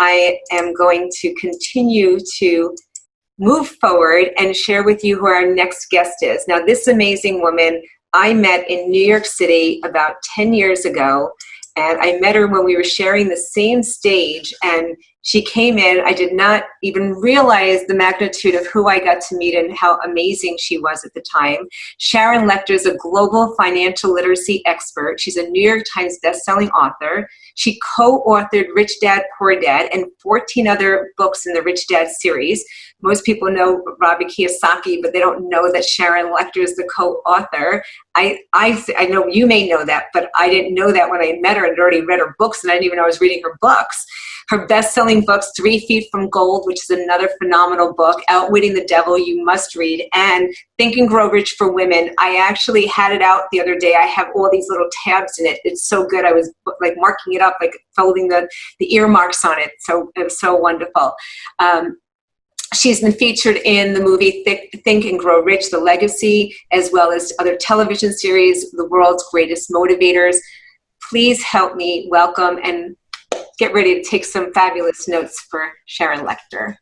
I am going to continue to move forward and share with you who our next guest is. Now, this amazing woman I met in New York City about 10 years ago, and I met her when we were sharing the same stage, and she came in. I did not even realize the magnitude of who I got to meet and how amazing she was at the time. Sharon Lechter is a global financial literacy expert. She's a New York Times bestselling author. She co-authored Rich Dad, Poor Dad and 14 other books in the Rich Dad series. Most people know Robert Kiyosaki, but they don't know that Sharon Lechter is the co-author. I know you may know that, but I didn't know that when I met her. I'd already read her books, and I didn't even know I was reading her books. Her best-selling books, 3 Feet from Gold, which is another phenomenal book, Outwitting the Devil, you must read, and Think and Grow Rich for Women. I actually had it out the other day. I have all these little tabs in it. It's so good. I was like marking it up, like folding the earmarks on it. So it was so wonderful. She's been featured in the movie Think and Grow Rich, The Legacy, as well as other television series, The World's Greatest Motivators. Please help me welcome and get ready to take some fabulous notes for Sharon Lechter.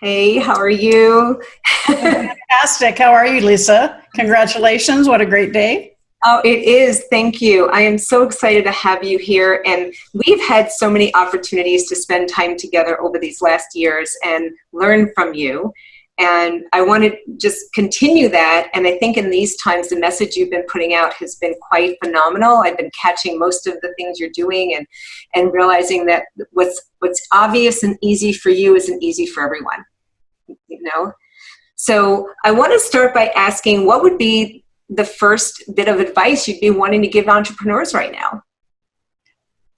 Hey, how are you? Fantastic. How are you, Lisa? Congratulations. What a great day. Oh, it is. Thank you. I am so excited to have you here. And we've had so many opportunities to spend time together over these last years and learn from you. And I want to just continue that. And I think in these times, the message you've been putting out has been quite phenomenal. I've been catching most of the things you're doing and realizing that what's obvious and easy for you isn't easy for everyone, you know? So I want to start by asking, what would be the first bit of advice you'd be wanting to give entrepreneurs right now?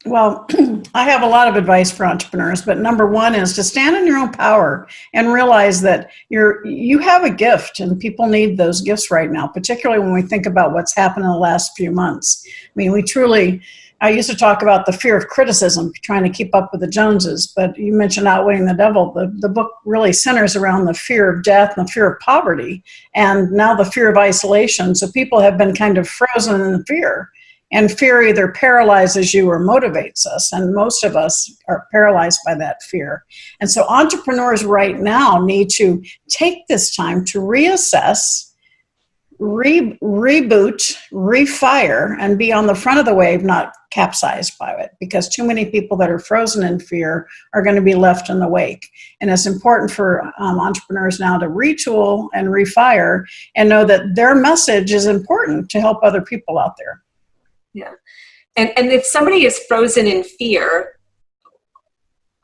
Well, I have a lot of advice for entrepreneurs, but number one is to stand in your own power and realize that you have a gift, and people need those gifts right now, particularly when we think about what's happened in the last few months. I mean, I used to talk about the fear of criticism, trying to keep up with the Joneses, but you mentioned Outwitting the Devil. The book really centers around the fear of death and the fear of poverty, and now the fear of isolation. So people have been kind of frozen in fear, and fear either paralyzes you or motivates us, and most of us are paralyzed by that fear. And so entrepreneurs right now need to take this time to reassess, reboot, refire, and be on the front of the wave, not capsized by it, because too many people that are frozen in fear are going to be left in the wake. And it's important for entrepreneurs now to retool and refire and know that their message is important to help other people out there. Yeah. And if somebody is frozen in fear,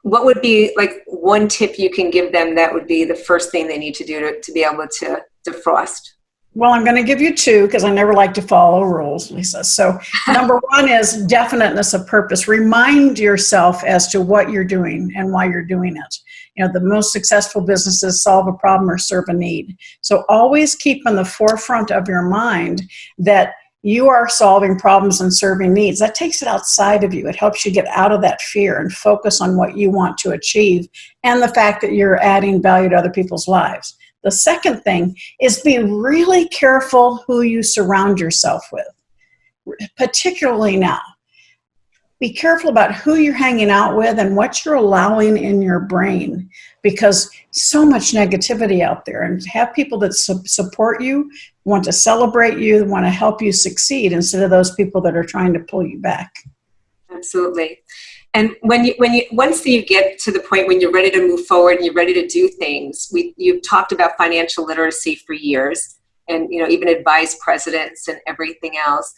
what would be like one tip you can give them that would be the first thing they need to do to be able to defrost? Well, I'm going to give you two because I never like to follow rules, Lisa. So number one is definiteness of purpose. Remind yourself as to what you're doing and why you're doing it. You know, the most successful businesses solve a problem or serve a need. So always keep in the forefront of your mind that you are solving problems and serving needs. That takes it outside of you. It helps you get out of that fear and focus on what you want to achieve and the fact that you're adding value to other people's lives. The second thing is be really careful who you surround yourself with, particularly now. Be careful about who you're hanging out with and what you're allowing in your brain, because so much negativity out there, and have people that support you, want to celebrate you, want to help you succeed instead of those people that are trying to pull you back. Absolutely. And once you get to the point when you're ready to move forward and you're ready to do things, you've talked about financial literacy for years, and even advise presidents and everything else.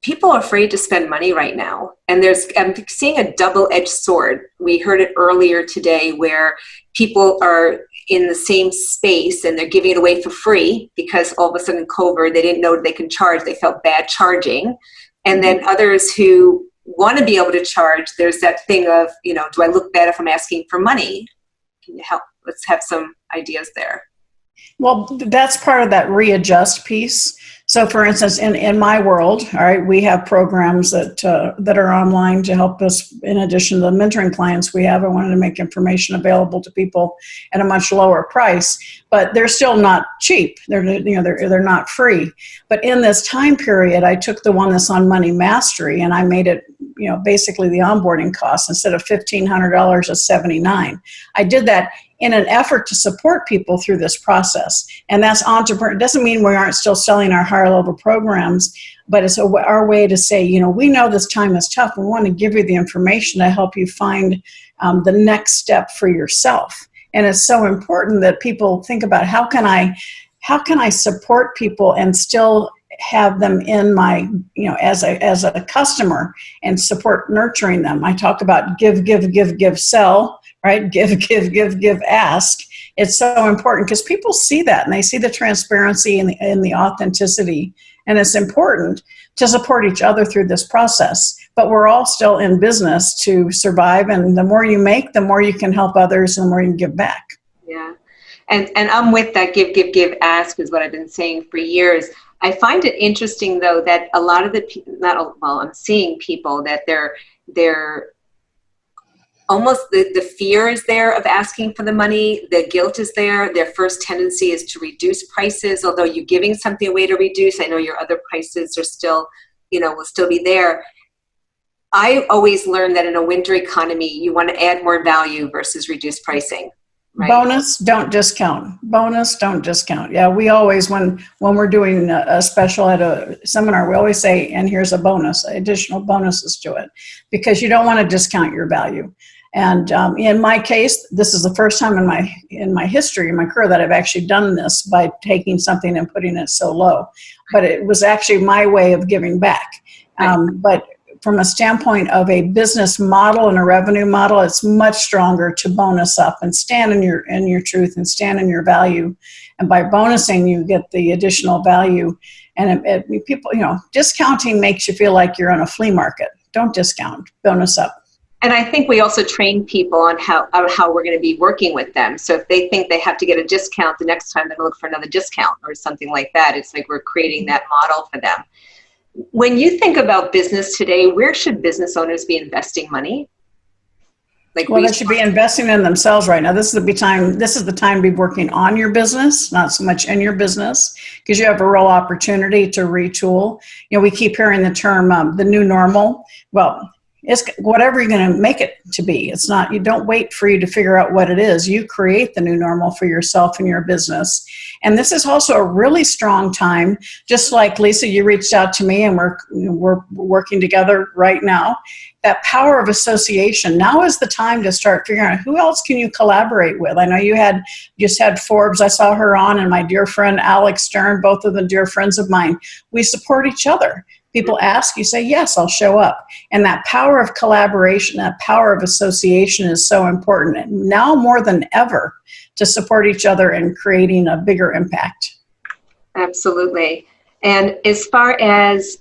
People are afraid to spend money right now, and I'm seeing a double-edged sword. We heard it earlier today where people are in the same space and they're giving it away for free because all of a sudden COVID, they didn't know they can charge. They felt bad charging. And then others who want to be able to charge, there's that thing of, do I look bad if I'm asking for money? Can you help? Let's have some ideas there. Well, that's part of that readjust piece. So for instance, in my world, all right, we have programs that are online to help us. In addition to the mentoring clients we have, I wanted to make information available to people at a much lower price, but they're still not cheap. They're not free. But in this time period, I took the one that's on money mastery and I made it, basically the onboarding costs. Instead of $1,500 of $79. I did that in an effort to support people through this process. And that's entrepreneur. It doesn't mean we aren't still selling our higher level programs, but it's our way to say, we know this time is tough. We want to give you the information to help you find the next step for yourself. And it's so important that people think about how can I support people and still have them in my, as a customer and support nurturing them. I talk about give, sell, right? Give, ask. It's so important because people see that and they see the transparency and the authenticity. And it's important to support each other through this process. But we're all still in business to survive. And the more you make, the more you can help others and the more you can give back. Yeah. And I'm with that give, ask is what I've been saying for years. I find it interesting, though, that a lot of I'm seeing people that they're almost the fear is there of asking for the money. The guilt is there. Their first tendency is to reduce prices, although you're giving something away to reduce. I know your other prices are still, will still be there. I always learned that in a winter economy, you want to add more value versus reduce pricing. Right? Bonus, don't discount. Bonus, don't discount. Yeah, we always, when we're doing a special at a seminar, we always say, and here's a bonus, additional bonuses to it, because you don't want to discount your value. And in my case, this is the first time in my history, in my career, that I've actually done this by taking something and putting it so low. But it was actually my way of giving back. But from a standpoint of a business model and a revenue model, it's much stronger to bonus up and stand in your truth and stand in your value. And by bonusing, you get the additional value. And people, discounting makes you feel like you're on a flea market. Don't discount, bonus up. And I think we also train people on how we're going to be working with them. So if they think they have to get a discount, the next time they're going to look for another discount or something like that. It's like we're creating that model for them. When you think about business today, where should business owners be investing money? They should be investing in themselves right now. This is the time to be working on your business, not so much in your business, because you have a real opportunity to retool. We keep hearing the term the new normal. Well, it's whatever you're going to make it to be. It's not, you don't wait for you to figure out what it is. You create the new normal for yourself and your business. And this is also a really strong time. Just like Lisa, you reached out to me and we're working together right now. That power of association. Now is the time to start figuring out who else can you collaborate with. I know you just had Forbes. I saw her on, and my dear friend Alex Stern, both of them dear friends of mine. We support each other. People ask, you say, yes, I'll show up. And that power of collaboration, that power of association is so important. And now more than ever to support each other and creating a bigger impact. Absolutely. And as far as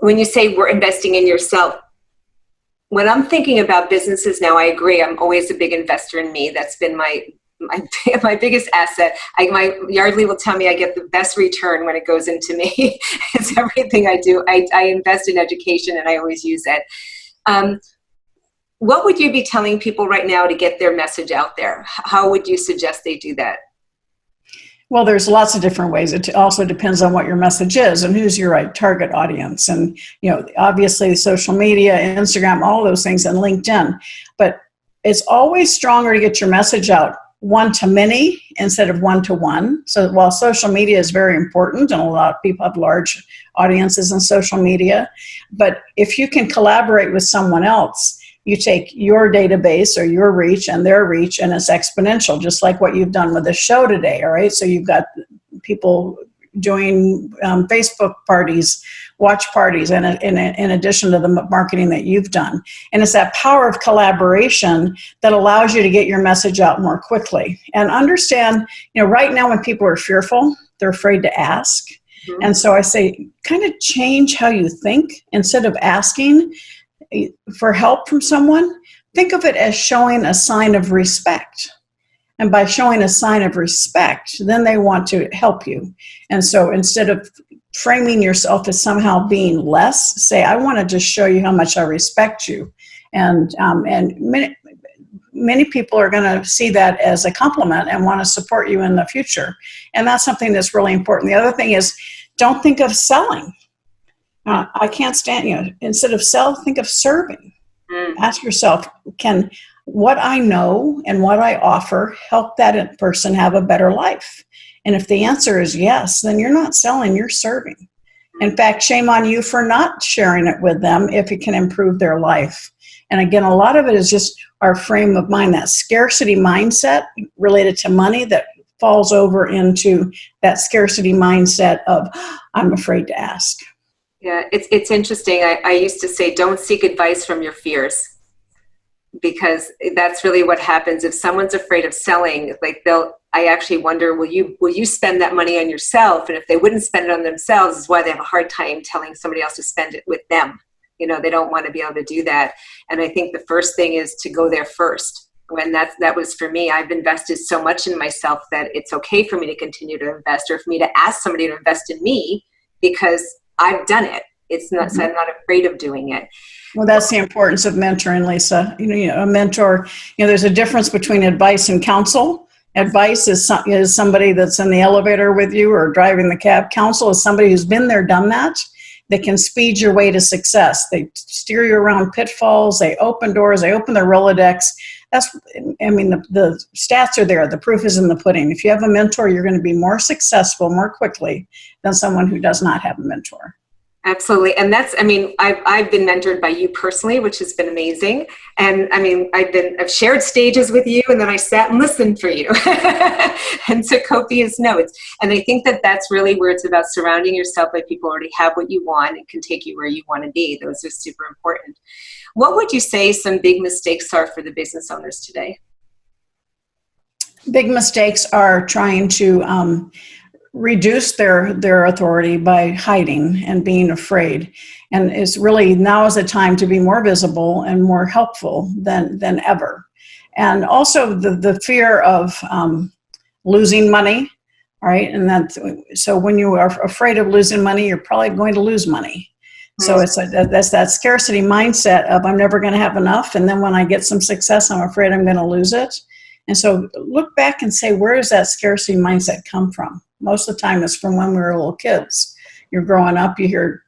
when you say we're investing in yourself, when I'm thinking about businesses now, I agree. I'm always a big investor in me. That's been my biggest asset. My Yardley will tell me I get the best return when it goes into me. It's everything I do. I invest in education and I always use it. What would you be telling people right now to get their message out there? How would you suggest they do that? Well, there's lots of different ways. It also depends on what your message is and who's your right target audience. And, obviously social media, Instagram, all those things, and LinkedIn. But it's always stronger to get your message out one to many instead of one to one. So while social media is very important, and a lot of people have large audiences in social media, but if you can collaborate with someone else, you take your database or your reach and their reach, and it's exponential, just like what you've done with the show today. All right. So you've got people doing Facebook parties, watch parties, and in addition to the marketing that you've done. And it's that power of collaboration that allows you to get your message out more quickly. And understand, right now when people are fearful, they're afraid to ask. Mm-hmm. And so I say, kind of change how you think. Instead of asking for help from someone, think of it as showing a sign of respect. And by showing a sign of respect, then they want to help you. And so instead of framing yourself as somehow being less, say, I want to just show you how much I respect you. And many people are going to see that as a compliment and want to support you in the future. And that's something that's really important. The other thing is, don't think of selling. I can't stand, instead of sell, think of serving. Mm. Ask yourself, can what I know and what I offer help that person have a better life? And if the answer is yes, then you're not selling, you're serving. In fact, shame on you for not sharing it with them if it can improve their life. And again, a lot of it is just our frame of mind, that scarcity mindset related to money that falls over into that scarcity mindset of, I'm afraid to ask. Yeah, it's interesting. I used to say, don't seek advice from your fears, because that's really what happens. If someone's afraid of selling, like I actually wonder, will you spend that money on yourself? And if they wouldn't spend it on themselves, is why they have a hard time telling somebody else to spend it with them. They don't want to be able to do that. And I think the first thing is to go there first. When that was for me, I've invested so much in myself that it's okay for me to continue to invest, or for me to ask somebody to invest in me, because I've done it. It's not, so I'm not afraid of doing it. Well, that's the importance of mentoring, Lisa. A mentor, there's a difference between advice and counsel. Advice is somebody that's in the elevator with you or driving the cab. Counsel is somebody who's been there, done that. They can speed your way to success. They steer you around pitfalls. They open doors. They open their Rolodex. The stats are there. The proof is in the pudding. If you have a mentor, you're going to be more successful more quickly than someone who does not have a mentor. Absolutely. And I've been mentored by you personally, which has been amazing. And I've shared stages with you, and then I sat and listened for you and took copious notes. And I think that's really where it's about surrounding yourself by people who already have what you want and can take you where you want to be. Those are super important. What would you say some big mistakes are for the business owners today? Big mistakes are trying to reduce their authority by hiding and being afraid. And it's really now is a time to be more visible and more helpful than ever. And also the fear of losing money, right? And so when you are afraid of losing money, you're probably going to lose money. So that's that scarcity mindset of, I'm never going to have enough. And then when I get some success, I'm afraid I'm going to lose it. And so look back and say, where does that scarcity mindset come from? Most of the time it's from when we were little kids. You're growing up, you hear,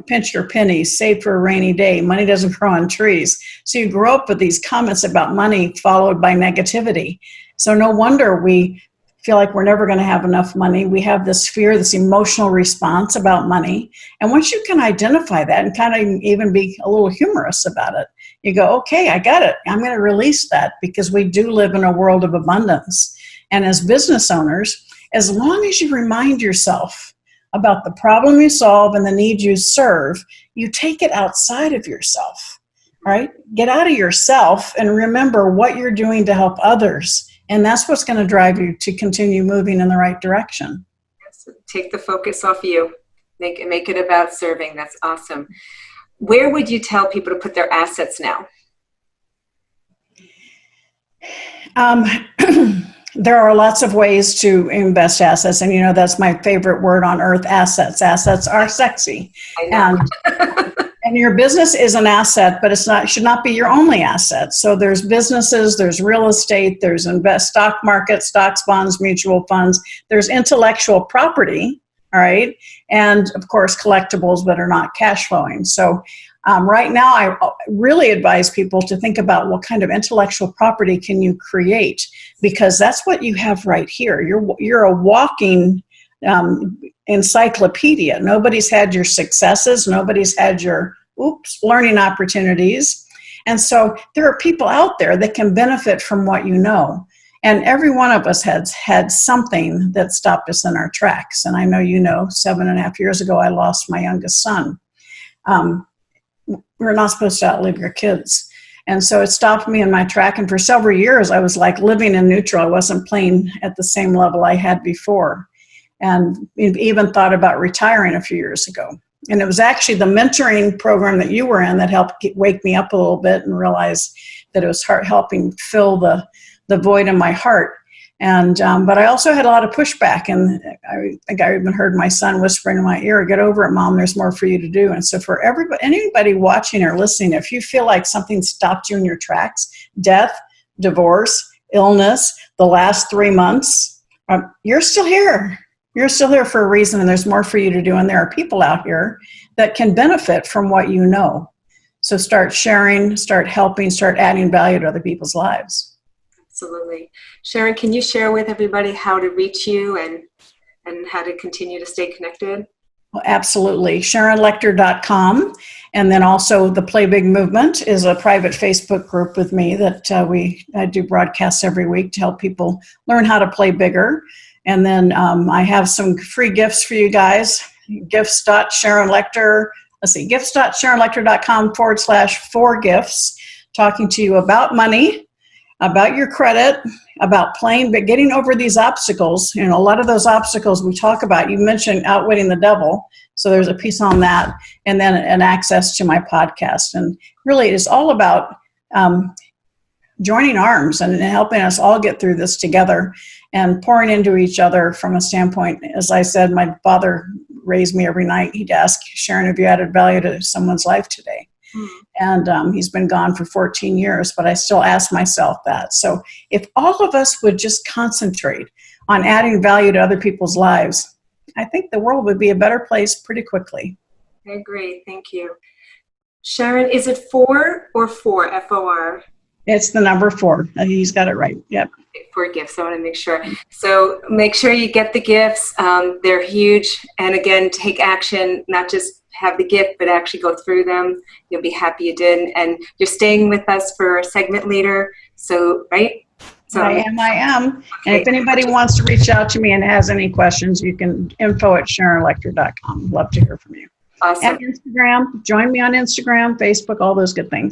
pinch your pennies, save for a rainy day, money doesn't grow on trees. So you grow up with these comments about money followed by negativity. So no wonder we feel like we're never going to have enough money. We have this fear, this emotional response about money. And once you can identify that and kind of even be a little humorous about it, you go, okay, I got it. I'm going to release that, because we do live in a world of abundance. And as business owners, as long as you remind yourself about the problem you solve and the need you serve, you take it outside of yourself, right? Get out of yourself and remember what you're doing to help others. And that's what's going to drive you to continue moving in the right direction. So take the focus off you. Make it about serving. That's awesome. Where would you tell people to put their assets now? There are lots of ways to invest assets. And, that's my favorite word on earth, assets. Assets are sexy. I know. And your business is an asset, but should not be your only asset. So there's businesses, there's real estate, there's stock market, stocks, bonds, mutual funds, there's intellectual property, all right? And of course, collectibles that are not cash flowing. So right now, I really advise people to think about what kind of intellectual property can you create, because that's what you have right here. You're a walking encyclopedia. Nobody's had your successes. Nobody's had your learning opportunities. And so there are people out there that can benefit from what you know. And every one of us has had something that stopped us in our tracks. And I know 7.5 years ago, I lost my youngest son. We're not supposed to outlive your kids. And so it stopped me in my track. And for several years, I was like living in neutral. I wasn't playing at the same level I had before. And even thought about retiring a few years ago. And it was actually the mentoring program that you were in that helped wake me up a little bit and realize that it was helping fill the void in my heart. And but I also had a lot of pushback. And I think I even heard my son whispering in my ear, "Get over it, Mom, there's more for you to do." And so for anybody watching or listening, if you feel like something stopped you in your tracks, death, divorce, illness, the last 3 months, you're still here. You're still here for a reason, and there's more for you to do. And there are people out here that can benefit from what you know. So start sharing, start helping, start adding value to other people's lives. Absolutely. Sharon, can you share with everybody how to reach you and how to continue to stay connected? Well, absolutely. SharonLechter.com. And then also the Play Big Movement is a private Facebook group with me that I do broadcasts every week to help people learn how to play bigger. And then I have some free gifts for you guys. Gifts.SharonLechter. Let's see, gifts.SharonLechter.com/4 gifts, talking to you about money, about your credit, about playing, but getting over these obstacles. A lot of those obstacles we talk about. You mentioned Outwitting the Devil, so there's a piece on that, and then an access to my podcast. And really, it's all about joining arms and helping us all get through this together and pouring into each other from a standpoint. As I said, my father raised me every night. He'd ask, Sharon, have you added value to someone's life today? And he's been gone for 14 years, but I still ask myself that. So if all of us would just concentrate on adding value to other people's lives, I think the world would be a better place pretty quickly. I agree. Thank you. Sharon, is it 4 or 4, F-O-R? It's the number 4. He's got it right. Yep. 4 gifts. I want to make sure. So make sure you get the gifts. They're huge. And again, take action, not just have the gift, but actually go through them. You'll be happy you did. And you're staying with us for a segment later. So, right? So, I am. Okay. And if anybody wants to reach out to me and has any questions, you can info@SharonLechter.com. Love to hear from you. Awesome. And Instagram. Join me on Instagram, Facebook, all those good things.